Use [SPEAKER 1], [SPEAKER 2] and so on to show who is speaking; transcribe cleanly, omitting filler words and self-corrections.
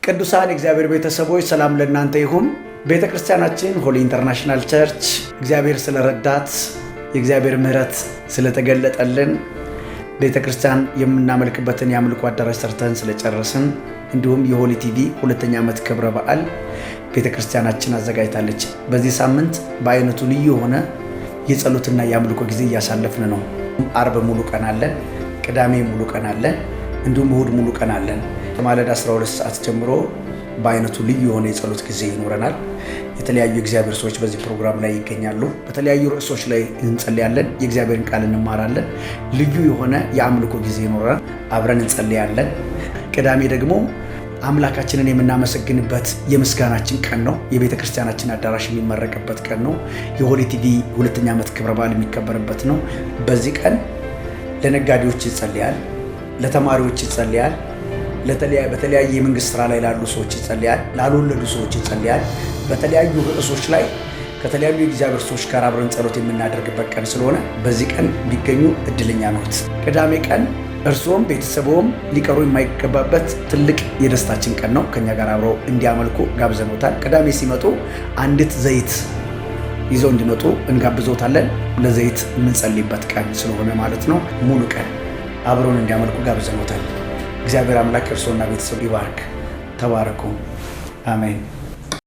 [SPEAKER 1] ቅዱሳን እግዚአብሔር ቤተሰቦች ሰላም ለእናንተ ይሁን። ቤተክርስቲያናችን ሆሊ ኢንተርናሽናል ቸርች እግዚአብሔር ስለረዳት የእግዚአብሔር ምሕረት ስለተገለጠልን ቤተክርስቲያን የምናመልክበትን የአምልኮ አዳራሽ ሰርተን ስለጨረስን እንዲሁም የሆሊ ቲቪ ሁለተኛ ዓመት ክብረ በዓል ቤተክርስቲያናችን አዘጋጅታለች። በዚህ ሳምንት በአይነቱ ልዩ የሆነ የጸሎትና የአምልኮ ጊዜ እያሳለፍን ነው። አርብ ሙሉ ቀን አለን፣ ቅዳሜ ሙሉ ቀን አለን፣ እንዲሁም እሁድ ሙሉ ቀን አለን። ከማለዳ 12 ሰዓት ጀምሮ በአይነቱ ልዩ የሆነ የጸሎት ጊዜ ይኖረናል። የተለያዩ የእግዚአብሔር ሰዎች በዚህ ፕሮግራም ላይ ይገኛሉ። በተለያዩ ርዕሶች ላይ እንጸልያለን፣ የእግዚአብሔርን ቃል እንማራለን። ልዩ የሆነ የአምልኮ ጊዜ ይኖረናል፣ አብረን እንጸልያለን። ቅዳሜ ደግሞ አምላካችንን የምናመሰግንበት የምስጋናችን ቀን ነው። የቤተ ክርስቲያናችን አዳራሽ የሚመረቅበት ቀን ነው። የሆሊ ቲቪ ሁለተኛ ዓመት ክብረ በዓል የሚከበርበት ነው። በዚህ ቀን ለነጋዴዎች ይጸልያል፣ ለተማሪዎች ይጸልያል፣ በተለያየ የመንግስት ስራ ላይ ላሉ ሰዎች ይጸልያል፣ ላልወለዱ ሰዎች ይጸልያል። በተለያዩ ርዕሶች ላይ ከተለያዩ የእግዚአብሔር ሰዎች ጋር አብረን ጸሎት የምናደርግበት ቀን ስለሆነ በዚህ ቀን ቢገኙ እድለኛ ነዎት። ቅዳሜ ቀን እርስዎም ቤተሰቦም ሊቀሩ የማይገባበት ትልቅ የደስታችን ቀን ነው። ከኛ ጋር አብረው እንዲያመልኩ ጋብዘኖታል። ቅዳሜ ሲመጡ አንዲት ዘይት ይዘው እንዲመጡ እንጋብዞታለን። ለዘይት የምንጸልይበት ቀን ስለሆነ ማለት ነው። ሙሉ ቀን አብረውን እንዲያመልኩ ጋብዘኖታል። እግዚአብሔር አምላክ እርስዎና ቤተሰብ ይባርክ። ተባረኩ። አሜን።